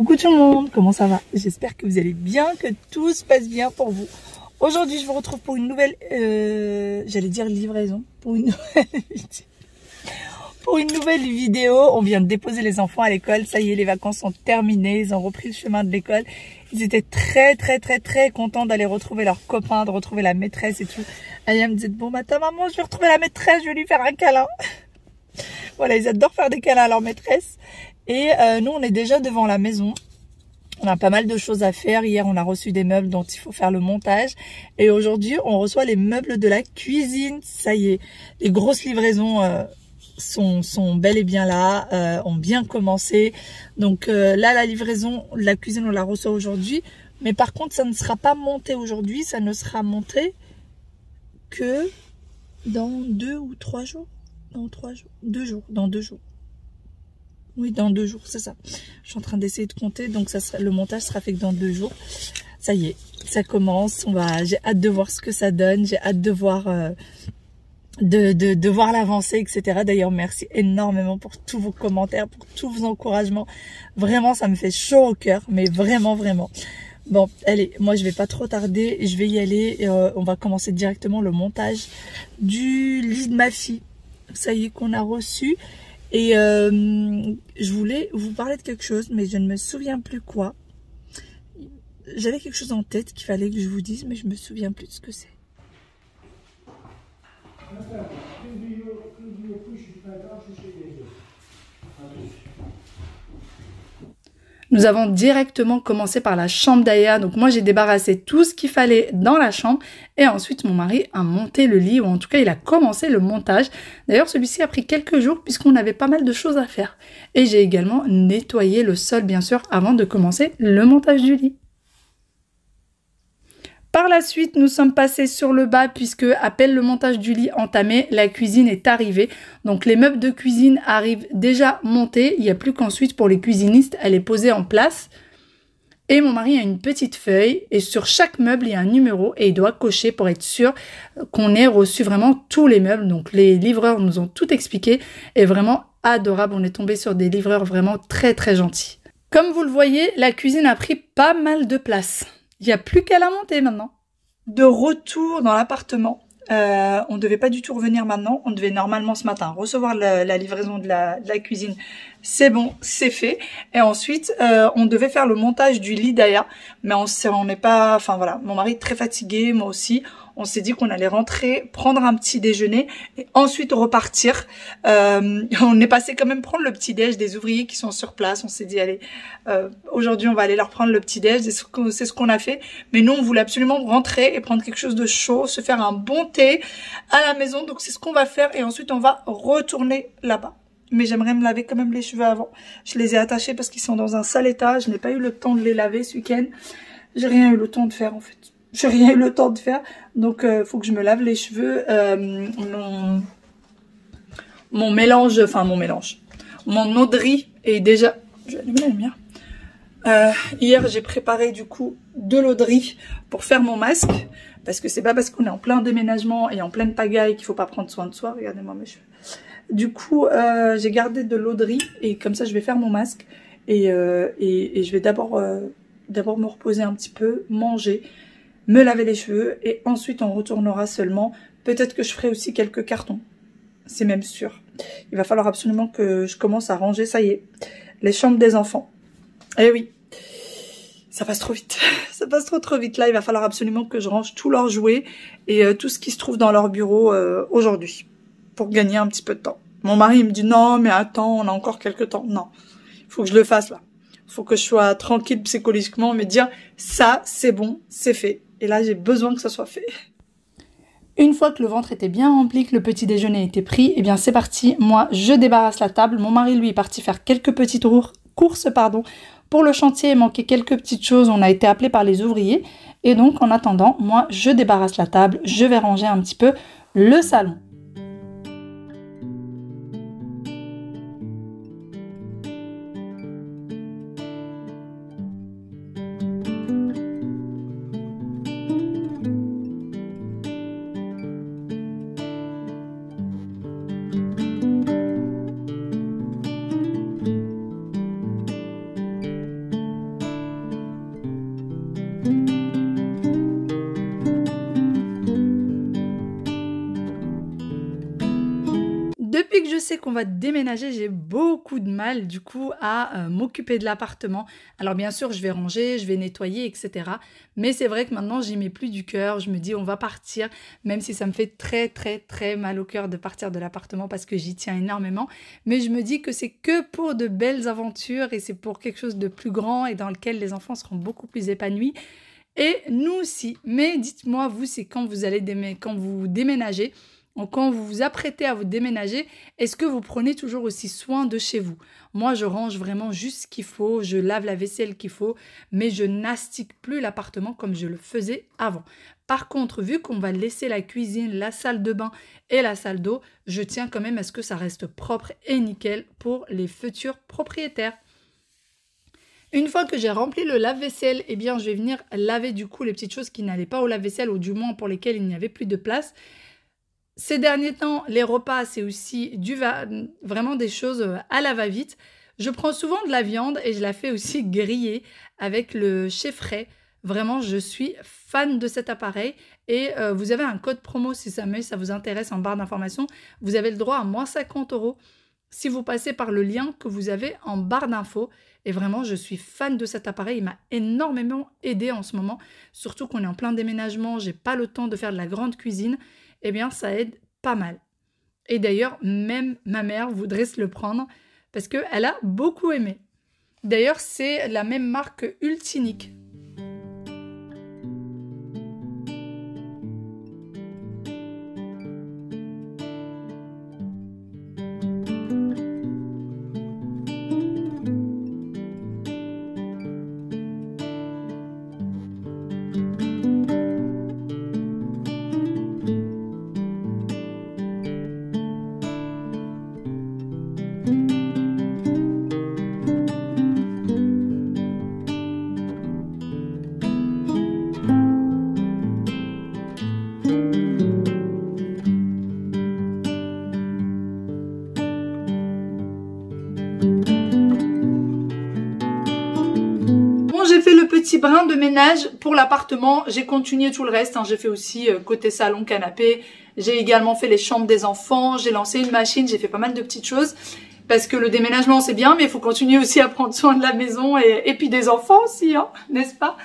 Coucou tout le monde, comment ça va? J'espère que vous allez bien, que tout se passe bien pour vous. Aujourd'hui, je vous retrouve pour une nouvelle, j'allais dire livraison, pour une nouvelle vidéo. On vient de déposer les enfants à l'école, ça y est, les vacances sont terminées, ils ont repris le chemin de l'école. Ils étaient très contents d'aller retrouver leurs copains, de retrouver la maîtresse et tout. Aya me disait, bon matin maman, je vais retrouver la maîtresse, je vais lui faire un câlin. Voilà, ils adorent faire des câlins à leur maîtresse. Et nous, on est déjà devant la maison. On a pas mal de choses à faire. Hier, on a reçu des meubles dont il faut faire le montage. Et aujourd'hui, on reçoit les meubles de la cuisine. Ça y est, les grosses livraisons sont bel et bien là, ont bien commencé. Donc là, la livraison de la cuisine, on la reçoit aujourd'hui. Mais par contre, ça ne sera pas monté aujourd'hui. Ça ne sera monté que dans 2 ou 3 jours. Dans 3 jours. 2 jours. Dans 2 jours. Oui, dans 2 jours, c'est ça. Je suis en train d'essayer de compter, donc le montage sera fait que dans 2 jours. Ça y est, ça commence. J'ai hâte de voir ce que ça donne. J'ai hâte de voir, de voir l'avancée, etc. D'ailleurs, merci énormément pour tous vos commentaires, pour tous vos encouragements. Vraiment, ça me fait chaud au cœur, mais vraiment. Bon, allez, moi je vais pas trop tarder. Je vais y aller. Et, on va commencer directement le montage du lit de ma fille. Ça y est, qu'on a reçu. Et je voulais vous parler de quelque chose, mais je ne me souviens plus quoi. J'avais quelque chose en tête qu'il fallait que je vous dise, mais je me souviens plus de ce que c'est. Nous avons directement commencé par la chambre d'Aya. Donc moi, j'ai débarrassé tout ce qu'il fallait dans la chambre. Et ensuite, mon mari a monté le lit, ou en tout cas, il a commencé le montage. D'ailleurs, celui-ci a pris quelques jours puisqu'on avait pas mal de choses à faire. Et j'ai également nettoyé le sol, bien sûr, avant de commencer le montage du lit. Par la suite, nous sommes passés sur le bas puisque, après le montage du lit entamé, la cuisine est arrivée. Donc les meubles de cuisine arrivent déjà montés. Il n'y a plus qu'ensuite pour les cuisinistes, elle est posée en place. Et mon mari a une petite feuille et sur chaque meuble, il y a un numéro et il doit cocher pour être sûr qu'on ait reçu vraiment tous les meubles. Donc les livreurs nous ont tout expliqué et vraiment adorable. On est tombé sur des livreurs vraiment très gentils. Comme vous le voyez, la cuisine a pris pas mal de place. Il n'y a plus qu'à la monter maintenant. De retour dans l'appartement. On ne devait pas du tout revenir maintenant. On devait normalement ce matin recevoir la livraison de la cuisine. C'est bon, c'est fait. Et ensuite, on devait faire le montage du lit d'Aya. Mais on n'est pas... Enfin voilà, mon mari est très fatigué, moi aussi. On s'est dit qu'on allait rentrer, prendre un petit déjeuner et ensuite repartir. On est passé quand même prendre le petit déj des ouvriers qui sont sur place. On s'est dit, allez, aujourd'hui on va aller leur prendre le petit déj. C'est ce qu'on a fait. Mais nous, on voulait absolument rentrer et prendre quelque chose de chaud, se faire un bon thé à la maison. Donc c'est ce qu'on va faire et ensuite on va retourner là-bas. Mais j'aimerais me laver quand même les cheveux avant. Je les ai attachés parce qu'ils sont dans un sale état. Je n'ai pas eu le temps de les laver ce week-end. J'ai rien eu le temps de faire en fait. J'ai rien eu le temps de faire, donc faut que je me lave les cheveux. Mon mélange, mon eau de riz est déjà... Je vais allumer la lumière. Hier, j'ai préparé du coup de l'eau de riz pour faire mon masque, parce que c'est pas parce qu'on est en plein déménagement et en pleine pagaille qu'il faut pas prendre soin de soi. Regardez-moi mes cheveux. Du coup, j'ai gardé de l'eau de riz et comme ça, je vais faire mon masque et je vais d'abord me reposer un petit peu, manger, me laver les cheveux et ensuite on retournera seulement. Peut-être que je ferai aussi quelques cartons. C'est même sûr. Il va falloir absolument que je commence à ranger, ça y est, les chambres des enfants. Eh oui, ça passe trop vite. Ça passe trop vite. Là, il va falloir absolument que je range tous leurs jouets et tout ce qui se trouve dans leur bureau aujourd'hui pour gagner un petit peu de temps. Mon mari il me dit non mais attends, on a encore quelques temps. Non, il faut que je le fasse là. Il faut que je sois tranquille psychologiquement, me dire ça c'est bon, c'est fait. Et là, j'ai besoin que ça soit fait. Une fois que le ventre était bien rempli, que le petit déjeuner était pris, eh bien c'est parti. Moi, je débarrasse la table. Mon mari, lui, est parti faire quelques petites courses, pour le chantier. Il manquait quelques petites choses. On a été appelé par les ouvriers. Et donc, en attendant, moi, je débarrasse la table. Je vais ranger un petit peu le salon. je sais qu'on va déménager, j'ai beaucoup de mal du coup à m'occuper de l'appartement. Alors bien sûr, je vais ranger, je vais nettoyer, etc. Mais c'est vrai que maintenant, j'y mets plus du cœur. Je me dis, on va partir, même si ça me fait très, très, très mal au cœur de partir de l'appartement parce que j'y tiens énormément. Mais je me dis que c'est que pour de belles aventures et c'est pour quelque chose de plus grand et dans lequel les enfants seront beaucoup plus épanouis. Et nous aussi. Mais dites-moi, vous, c'est quand quand vous déménagez, ou quand vous vous apprêtez à vous déménager, est-ce que vous prenez toujours aussi soin de chez vous? Moi, je range vraiment juste ce qu'il faut, je lave la vaisselle qu'il faut, mais je n'astique plus l'appartement comme je le faisais avant. Par contre, vu qu'on va laisser la cuisine, la salle de bain et la salle d'eau, je tiens quand même à ce que ça reste propre et nickel pour les futurs propriétaires. Une fois que j'ai rempli le lave-vaisselle, eh bien, je vais venir laver du coup les petites choses qui n'allaient pas au lave-vaisselle ou du moins pour lesquelles il n'y avait plus de place. Ces derniers temps, les repas, c'est aussi vraiment des choses à la va-vite. Je prends souvent de la viande et je la fais aussi griller avec le chez Frais. Vraiment, je suis fan de cet appareil. Et vous avez un code promo si ça vous intéresse en barre d'informations. Vous avez le droit à moins 50 € si vous passez par le lien que vous avez en barre d'infos. Et vraiment, je suis fan de cet appareil. Il m'a énormément aidé en ce moment. Surtout qu'on est en plein déménagement, j'ai pas le temps de faire de la grande cuisine. Eh bien, ça aide pas mal. Et d'ailleurs, même ma mère voudrait se le prendre parce qu'elle a beaucoup aimé. D'ailleurs, c'est la même marque que Ultinic. J'ai fait le petit brin de ménage pour l'appartement, j'ai continué tout le reste, hein. J'ai fait aussi côté salon, canapé, j'ai également fait les chambres des enfants, j'ai lancé une machine, j'ai fait pas mal de petites choses parce que le déménagement c'est bien mais il faut continuer aussi à prendre soin de la maison et puis des enfants aussi, hein, n'est-ce pas?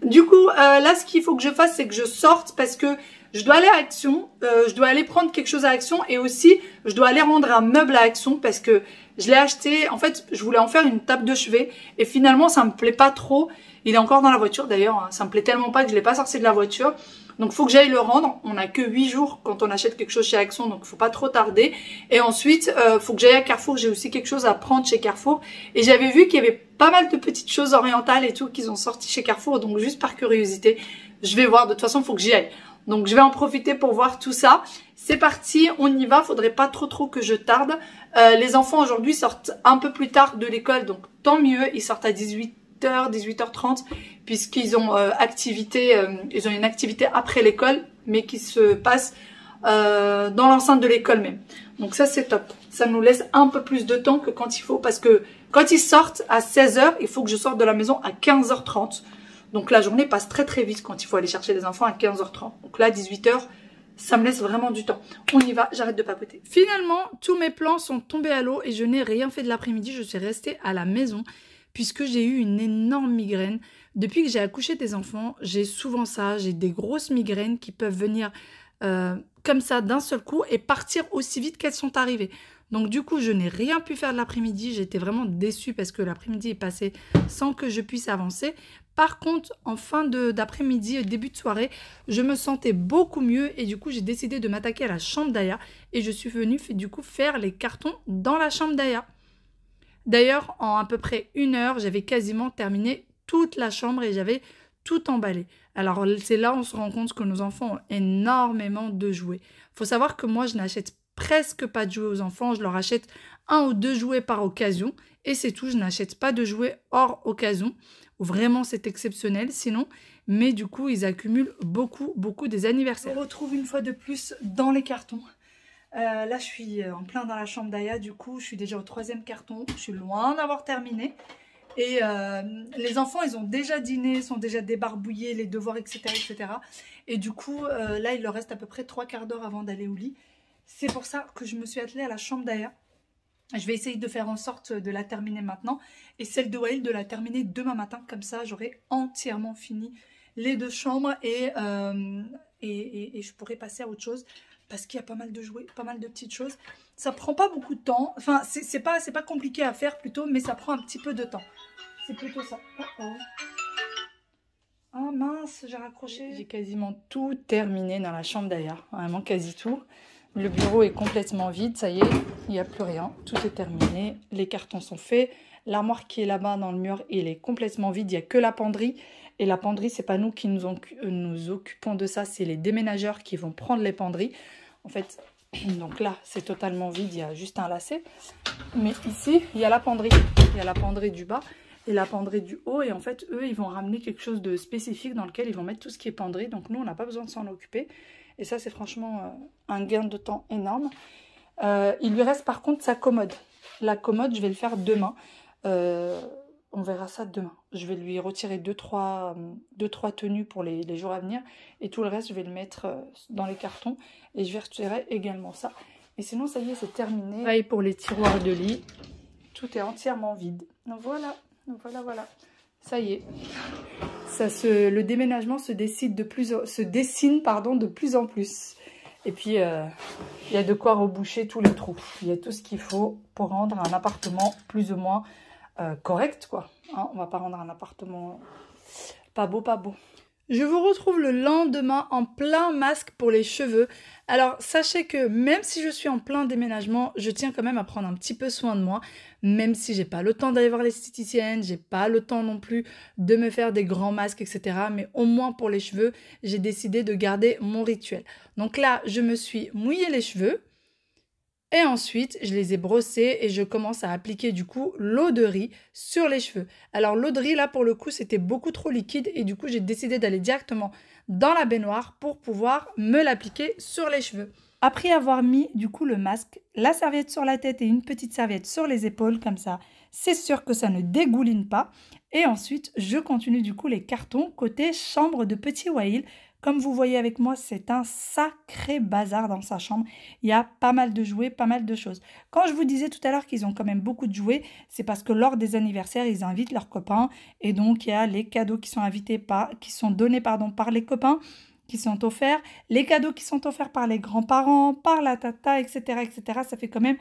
Du coup, là ce qu'il faut que je fasse c'est que je sorte parce que je dois aller à Action, je dois aller prendre quelque chose à Action et aussi je dois aller rendre un meuble à Action parce que je l'ai acheté, en fait je voulais en faire une table de chevet et finalement ça me plaît pas trop. Il est encore dans la voiture d'ailleurs, hein. Ça me plaît tellement pas que je l'ai pas sorti de la voiture. Donc il faut que j'aille le rendre, on n'a que 8 jours quand on achète quelque chose chez Action donc il faut pas trop tarder. Et ensuite faut que j'aille à Carrefour, j'ai aussi quelque chose à prendre chez Carrefour. Et j'avais vu qu'il y avait pas mal de petites choses orientales et tout qu'ils ont sorti chez Carrefour, donc juste par curiosité, je vais voir, de toute façon il faut que j'y aille. Donc je vais en profiter pour voir tout ça. C'est parti, on y va, faudrait pas trop que je tarde. Les enfants aujourd'hui sortent un peu plus tard de l'école, donc tant mieux, ils sortent à 18h, 18h30, puisqu'ils ont ils ont une activité après l'école, mais qui se passe dans l'enceinte de l'école même. Donc ça c'est top. Ça nous laisse un peu plus de temps que quand il faut, parce que quand ils sortent à 16h, il faut que je sorte de la maison à 15h30. Donc la journée passe très vite quand il faut aller chercher les enfants à 15h30. Donc là, 18h, ça me laisse vraiment du temps. On y va, j'arrête de papoter. Finalement, tous mes plans sont tombés à l'eau et je n'ai rien fait de l'après-midi. Je suis restée à la maison puisque j'ai eu une énorme migraine. Depuis que j'ai accouché des enfants, j'ai souvent ça. J'ai des grosses migraines qui peuvent venir comme ça d'un seul coup et partir aussi vite qu'elles sont arrivées. Donc du coup, je n'ai rien pu faire de l'après-midi. J'étais vraiment déçue parce que l'après-midi est passé sans que je puisse avancer. Par contre, en fin d'après-midi, début de soirée, je me sentais beaucoup mieux et du coup, j'ai décidé de m'attaquer à la chambre d'Aya et je suis venue du coup faire les cartons dans la chambre d'Aya. D'ailleurs, en à peu près 1 heure, j'avais quasiment terminé toute la chambre et j'avais tout emballé. Alors, c'est là où on se rend compte que nos enfants ont énormément de jouets. Il faut savoir que moi, je n'achète presque pas de jouets aux enfants. Je leur achète 1 ou 2 jouets par occasion et c'est tout. Je n'achète pas de jouets hors occasion. Vraiment, c'est exceptionnel sinon. Mais du coup, ils accumulent beaucoup des anniversaires. On retrouve une fois de plus dans les cartons. Là, je suis en plein dans la chambre d'Aya. Du coup, je suis déjà au 3e carton. Je suis loin d'avoir terminé. Et les enfants, ils ont déjà dîné, sont déjà débarbouillés, les devoirs, etc. Et du coup, là, il leur reste à peu près 3/4 d'heure avant d'aller au lit. C'est pour ça que je me suis attelée à la chambre d'ailleurs. Je vais essayer de faire en sorte de la terminer maintenant. Et celle de Wael de la terminer demain matin. Comme ça, j'aurai entièrement fini les deux chambres. Et je pourrai passer à autre chose. Parce qu'il y a pas mal de jouets, pas mal de petites choses. Ça prend pas beaucoup de temps. Enfin, c'est pas compliqué à faire plutôt. Mais ça prend un petit peu de temps. C'est plutôt ça. Oh oh. Ah mince, j'ai raccroché. J'ai quasiment tout terminé dans la chambre d'ailleurs. Vraiment quasi tout. Le bureau est complètement vide, ça y est, il n'y a plus rien. Tout est terminé, les cartons sont faits. L'armoire qui est là-bas dans le mur, il est complètement vide. Il n'y a que la penderie. Et la penderie, c'est pas nous qui nous occupons de ça, c'est les déménageurs qui vont prendre les penderies. En fait, donc là, c'est totalement vide, il y a juste un lacet. Mais ici, il y a la penderie. Il y a la penderie du bas et la penderie du haut. Et en fait, eux, ils vont ramener quelque chose de spécifique dans lequel ils vont mettre tout ce qui est penderie. Donc nous, on n'a pas besoin de s'en occuper. Et ça, c'est franchement un gain de temps énorme. Il lui reste par contre sa commode. La commode, je vais le faire demain. On verra ça demain. Je vais lui retirer 2-3 tenues pour les jours à venir. Et tout le reste, je vais le mettre dans les cartons. Et je vais retirer également ça. Et sinon, ça y est, c'est terminé. Pareil pour les tiroirs de lit. Tout est entièrement vide. Donc voilà, voilà. Ça y est. Le déménagement se dessine de plus en plus. Et puis, il y a de quoi reboucher tous les trous. Il y a tout ce qu'il faut pour rendre un appartement plus ou moins correct, quoi. Hein, on va pas rendre un appartement pas beau. Je vous retrouve le lendemain en plein masque pour les cheveux. Alors, sachez que même si je suis en plein déménagement, je tiens quand même à prendre un petit peu soin de moi. Même si j'ai pas le temps d'aller voir l'esthéticienne, j'ai pas le temps non plus de me faire des grands masques, etc. Mais au moins pour les cheveux, j'ai décidé de garder mon rituel. Donc là, je me suis mouillé les cheveux. Et ensuite, je les ai brossés et je commence à appliquer du coup l'eau de riz sur les cheveux. Alors l'eau de riz, là pour le coup, c'était beaucoup trop liquide et du coup, j'ai décidé d'aller directement dans la baignoire pour pouvoir me l'appliquer sur les cheveux. Après avoir mis du coup le masque, la serviette sur la tête et une petite serviette sur les épaules comme ça, c'est sûr que ça ne dégouline pas. Et ensuite, je continue du coup les cartons côté chambre de petit Wael. Comme vous voyez avec moi, c'est un sacré bazar dans sa chambre. Il y a pas mal de jouets, pas mal de choses. Quand je vous disais tout à l'heure qu'ils ont quand même beaucoup de jouets, c'est parce que lors des anniversaires, ils invitent leurs copains. Et donc, il y a les cadeaux qui sont donnés par les copains, qui sont offerts. Les cadeaux qui sont offerts par les grands-parents, par la tata, etc., etc. Ça fait quand même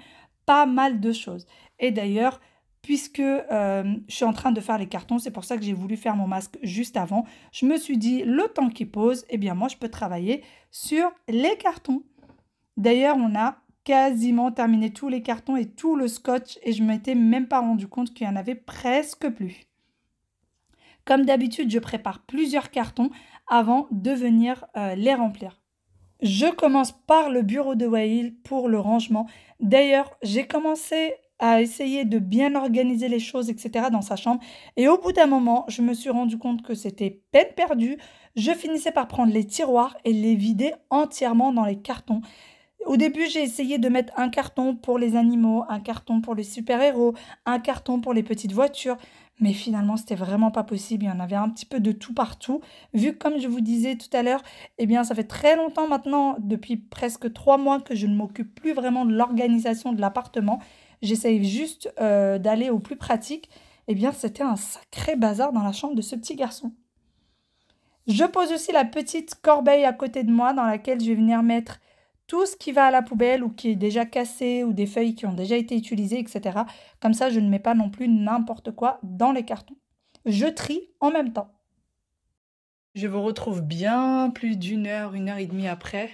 pas mal de choses. Et d'ailleurs, puisque je suis en train de faire les cartons, c'est pour ça que j'ai voulu faire mon masque juste avant. Je me suis dit, le temps qu'il pose, eh bien moi, je peux travailler sur les cartons. D'ailleurs, on a quasiment terminé tous les cartons et tout le scotch et je ne m'étais même pas rendu compte qu'il y en avait presque plus. Comme d'habitude, je prépare plusieurs cartons avant de venir les remplir. Je commence par le bureau de Wael pour le rangement. D'ailleurs, j'ai commencé à essayer de bien organiser les choses, etc. dans sa chambre. Et au bout d'un moment, je me suis rendu compte que c'était peine perdue. Je finissais par prendre les tiroirs et les vider entièrement dans les cartons. Au début, j'ai essayé de mettre un carton pour les animaux, un carton pour les super-héros, un carton pour les petites voitures. Mais finalement, c'était vraiment pas possible. Il y en avait un petit peu de tout partout. Vu que, comme je vous disais tout à l'heure, eh bien, ça fait très longtemps maintenant, depuis presque 3 mois, que je ne m'occupe plus vraiment de l'organisation de l'appartement. J'essaye juste d'aller au plus pratique. Eh bien, c'était un sacré bazar dans la chambre de ce petit garçon. Je pose aussi la petite corbeille à côté de moi dans laquelle je vais venir mettre tout ce qui va à la poubelle ou qui est déjà cassé ou des feuilles qui ont déjà été utilisées, etc. Comme ça, je ne mets pas non plus n'importe quoi dans les cartons. Je trie en même temps. Je vous retrouve bien plus d'1 heure, 1 heure et demie après.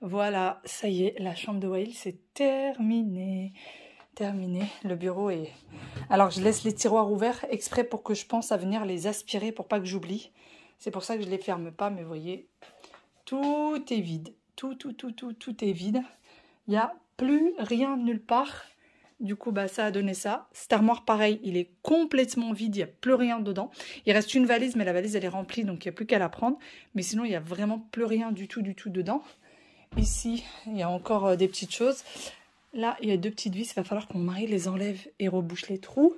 Voilà, ça y est, la chambre de Wael, c'est terminé. Le bureau est... Alors, je laisse les tiroirs ouverts exprès pour que je pense à venir les aspirer pour pas que j'oublie. C'est pour ça que je ne les ferme pas, mais vous voyez, tout est vide. Tout est vide. Il n'y a plus rien nulle part. Du coup, bah, ça a donné ça. Cette armoire, pareil, il est complètement vide. Il n'y a plus rien dedans. Il reste une valise, mais la valise, elle est remplie, donc il n'y a plus qu'à la prendre. Mais sinon, il n'y a vraiment plus rien du tout dedans. Ici, il y a encore des petites choses. Là, il y a 2 petites vis. Il va falloir que mon mari les enlève et rebouche les trous.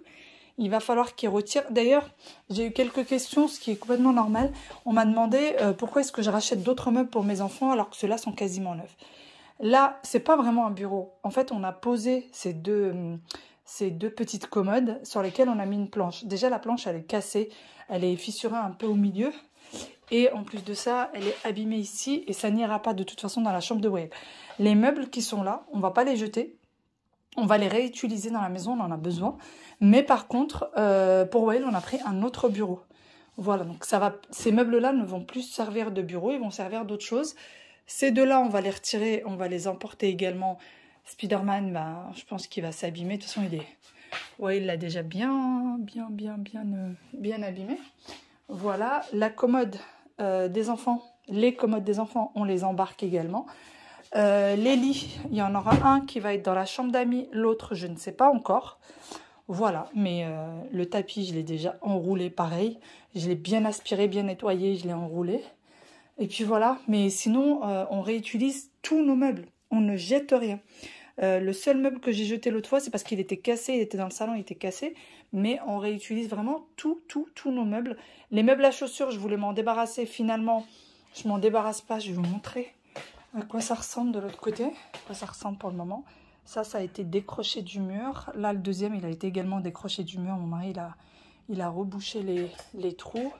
Il va falloir qu'il retire. D'ailleurs, j'ai eu quelques questions, ce qui est complètement normal. On m'a demandé pourquoi est-ce que je rachète d'autres meubles pour mes enfants alors que ceux-là sont quasiment neufs. Là, c'est pas vraiment un bureau. En fait, on a posé ces deux petites commodes sur lesquelles on a mis une planche. Déjà, la planche, elle est cassée. Elle est fissurée un peu au milieu. Et en plus de ça, elle est abîmée ici. Et ça n'ira pas de toute façon dans la chambre de Wael. Les meubles qui sont là, on va pas les jeter. On va les réutiliser dans la maison, on en a besoin. Mais par contre, pour Wael, on a pris un autre bureau. Voilà, donc ça va. Ces meubles-là ne vont plus servir de bureau, ils vont servir d'autre chose. Ces deux-là, on va les retirer, on va les emporter également. Spider-Man, ben, je pense qu'il va s'abîmer. De toute façon, il l'a déjà bien abîmé. Voilà, la commode des enfants, les commodes des enfants, on les embarque également. Les lits, il y en aura un qui va être dans la chambre d'amis, l'autre, je ne sais pas encore. Voilà, mais le tapis, je l'ai déjà enroulé pareil. Je l'ai bien aspiré, bien nettoyé, je l'ai enroulé. Et puis voilà, mais sinon, on réutilise tous nos meubles. On ne jette rien. Le seul meuble que j'ai jeté l'autre fois, c'est parce qu'il était cassé, il était dans le salon, il était cassé. Mais on réutilise vraiment tous nos meubles. Les meubles à chaussures, je voulais m'en débarrasser. Finalement, je m'en débarrasse pas. Je vais vous montrer à quoi ça ressemble de l'autre côté. À quoi ça ressemble pour le moment. Ça a été décroché du mur. Là, le deuxième, il a été également décroché du mur. Mon mari, il a rebouché les trous.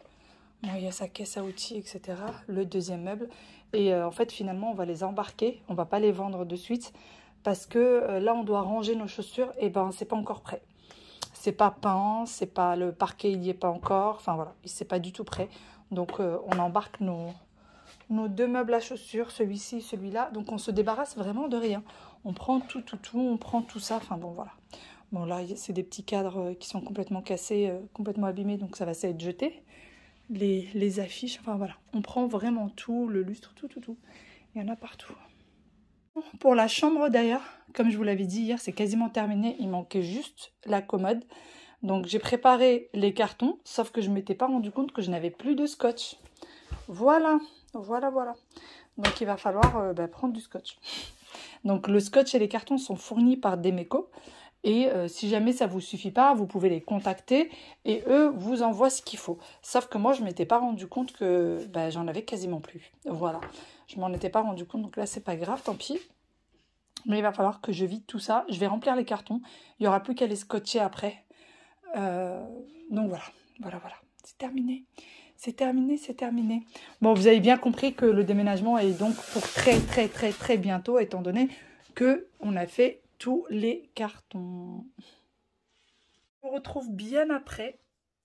Bon, il y a sa caisse à outils, etc. Le deuxième meuble. Et en fait, finalement, on va les embarquer. On va pas les vendre de suite. Parce que là, on doit ranger nos chaussures. Et ben, c'est pas encore prêt. C'est pas peint. C'est pas le parquet, il n'y est pas encore. Enfin, voilà. C'est pas du tout prêt. Donc, on embarque nos deux meubles à chaussures. Celui-ci, celui-là. Donc, on se débarrasse vraiment de rien. On prend tout. On prend tout ça. Enfin, bon, voilà. Bon, là, c'est des petits cadres qui sont complètement cassés, complètement abîmés. Donc, ça va s'être jeté. Les affiches, enfin voilà, on prend vraiment tout, le lustre, tout. Il y en a partout. Pour la chambre d'ailleurs, comme je vous l'avais dit hier, c'est quasiment terminé. Il manquait juste la commode. Donc j'ai préparé les cartons, sauf que je ne m'étais pas rendu compte que je n'avais plus de scotch. Voilà. Donc il va falloir prendre du scotch. Donc le scotch et les cartons sont fournis par Demeco. Et si jamais ça ne vous suffit pas, vous pouvez les contacter et eux vous envoient ce qu'il faut. Sauf que moi, je ne m'étais pas rendu compte que j'en avais quasiment plus. Voilà, je m'en étais pas rendu compte, donc là, c'est pas grave, tant pis. Mais il va falloir que je vide tout ça. Je vais remplir les cartons. Il n'y aura plus qu'à les scotcher après. Donc voilà. C'est terminé. C'est terminé. Bon, vous avez bien compris que le déménagement est donc pour très bientôt, étant donné qu'on a fait tous les cartons. On retrouve bien après.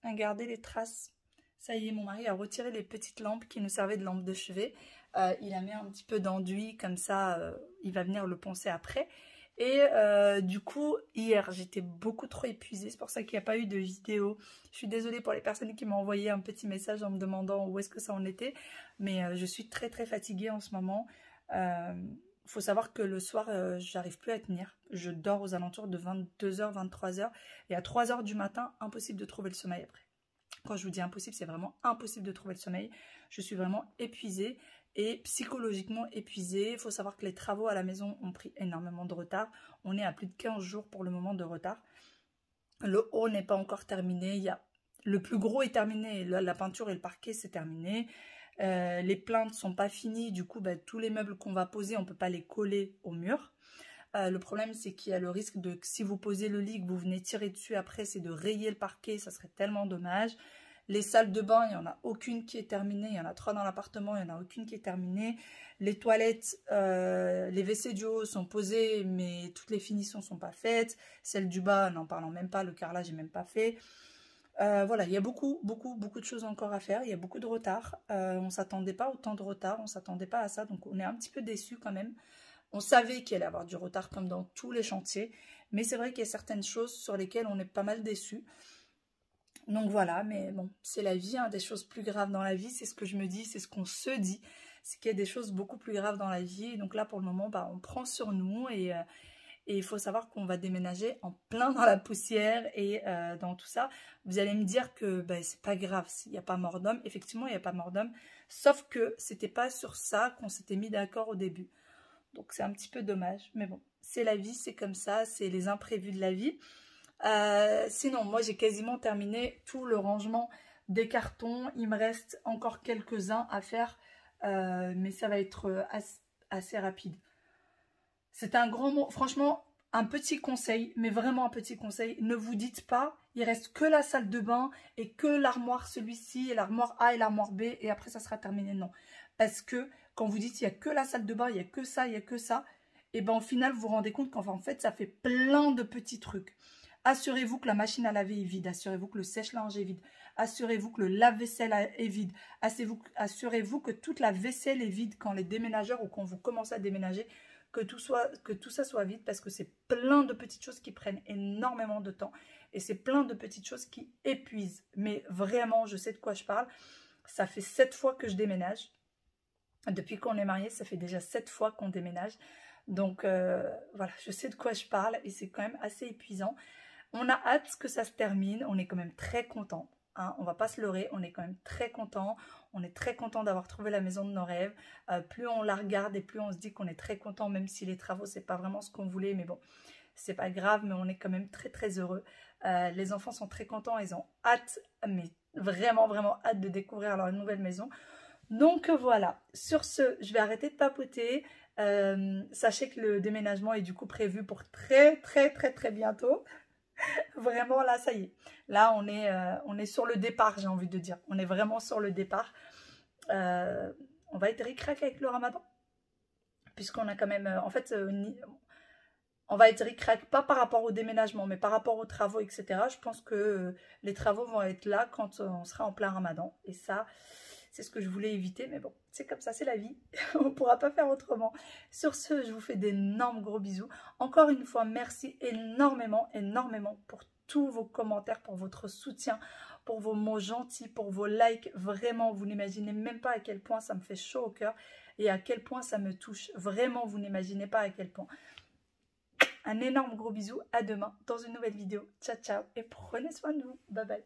Regardez les traces. Ça y est, mon mari a retiré les petites lampes qui nous servaient de lampes de chevet. Il a mis un petit peu d'enduit, comme ça, il va venir le poncer après. Et du coup, hier, j'étais beaucoup trop épuisée. C'est pour ça qu'il n'y a pas eu de vidéo. Je suis désolée pour les personnes qui m'ont envoyé un petit message en me demandant où est-ce que ça en était. Mais je suis très fatiguée en ce moment. Faut savoir que le soir, j'arrive plus à tenir. Je dors aux alentours de 22h, 23h. Et à 3h du matin, impossible de trouver le sommeil après. Quand je vous dis impossible, c'est vraiment impossible de trouver le sommeil. Je suis vraiment épuisée et psychologiquement épuisée. Il faut savoir que les travaux à la maison ont pris énormément de retard. On est à plus de 15 jours pour le moment de retard. Le haut n'est pas encore terminé. Le plus gros est terminé. La peinture et le parquet, c'est terminé. Les plaintes ne sont pas finies. Du coup, tous les meubles qu'on va poser, on ne peut pas les coller au mur. Le problème, c'est qu'il y a le risque de que si vous posez le lit, que vous venez tirer dessus après, c'est de rayer le parquet. Ça serait tellement dommage. Les salles de bain, il n'y en a aucune qui est terminée. Il y en a 3 dans l'appartement, il n'y en a aucune qui est terminée. Les toilettes, les WC du haut sont posés, mais toutes les finitions ne sont pas faites. Celles du bas, n'en parlons même pas, le carrelage n'est même pas fait. Voilà, il y a beaucoup de choses encore à faire. Il y a beaucoup de retard. On ne s'attendait pas à autant de retard. On ne s'attendait pas à ça. Donc, on est un petit peu déçus quand même. On savait qu'il allait y avoir du retard comme dans tous les chantiers. Mais c'est vrai qu'il y a certaines choses sur lesquelles on est pas mal déçus. Donc voilà, mais bon, c'est la vie, hein, des choses plus graves dans la vie. C'est ce que je me dis, c'est ce qu'on se dit. C'est qu'il y a des choses beaucoup plus graves dans la vie. Et donc là, pour le moment, on prend sur nous et il faut savoir qu'on va déménager en plein dans la poussière et dans tout ça. Vous allez me dire que c'est pas grave s'il n'y a pas mort d'homme. Effectivement, il n'y a pas mort d'homme. Sauf que c'était pas sur ça qu'on s'était mis d'accord au début. Donc c'est un petit peu dommage. Mais bon, c'est la vie, c'est comme ça. C'est les imprévus de la vie. Sinon, moi j'ai quasiment terminé tout le rangement des cartons. Il me reste encore quelques-uns à faire. Mais ça va être assez rapide. C'est un grand mot. Franchement, un petit conseil, mais vraiment un petit conseil. Ne vous dites pas, il reste que la salle de bain et que l'armoire celui-ci, et l'armoire A et l'armoire B, et après ça sera terminé. Non. Parce que quand vous dites il n'y a que la salle de bain, il n'y a que ça, il n'y a que ça, et ben au final, vous vous rendez compte qu'en fait, ça fait plein de petits trucs. Assurez-vous que la machine à laver est vide. Assurez-vous que le sèche-linge est vide. Assurez-vous que le lave-vaisselle est vide. Assurez-vous que toute la vaisselle est vide quand les déménageurs ou quand vous commencez à déménager, que tout ça soit vide parce que c'est plein de petites choses qui prennent énormément de temps et c'est plein de petites choses qui épuisent. Mais vraiment, je sais de quoi je parle. Ça fait 7 fois que je déménage. Depuis qu'on est mariés, ça fait déjà 7 fois qu'on déménage. Donc voilà, je sais de quoi je parle et c'est quand même assez épuisant. On a hâte que ça se termine, on est quand même très content. Hein, on va pas se leurrer, on est quand même très content. On est très content d'avoir trouvé la maison de nos rêves. Plus on la regarde et plus on se dit qu'on est très content, même si les travaux c'est pas vraiment ce qu'on voulait, mais bon, c'est pas grave, mais on est quand même très très heureux. Les enfants sont très contents, ils ont hâte, mais vraiment vraiment hâte de découvrir leur nouvelle maison. Donc voilà, sur ce, je vais arrêter de papoter. Sachez que le déménagement est du coup prévu pour très bientôt. Vraiment là, ça y est. Là, on est sur le départ, j'ai envie de dire. On est vraiment sur le départ. On va être ric-rac avec le ramadan. Puisqu'on a quand même... en fait, on va être ric-rac pas par rapport au déménagement, mais par rapport aux travaux, etc. Je pense que les travaux vont être là quand on sera en plein ramadan. Et ça, c'est ce que je voulais éviter. Mais bon, c'est comme ça, c'est la vie. On ne pourra pas faire autrement. Sur ce, je vous fais d'énormes gros bisous. Encore une fois, merci énormément pour tous vos commentaires, pour votre soutien, pour vos mots gentils, pour vos likes. Vraiment, vous n'imaginez même pas à quel point ça me fait chaud au cœur et à quel point ça me touche. Vraiment, vous n'imaginez pas à quel point. Un énorme gros bisou. À demain dans une nouvelle vidéo. Ciao, ciao et prenez soin de vous. Bye, bye.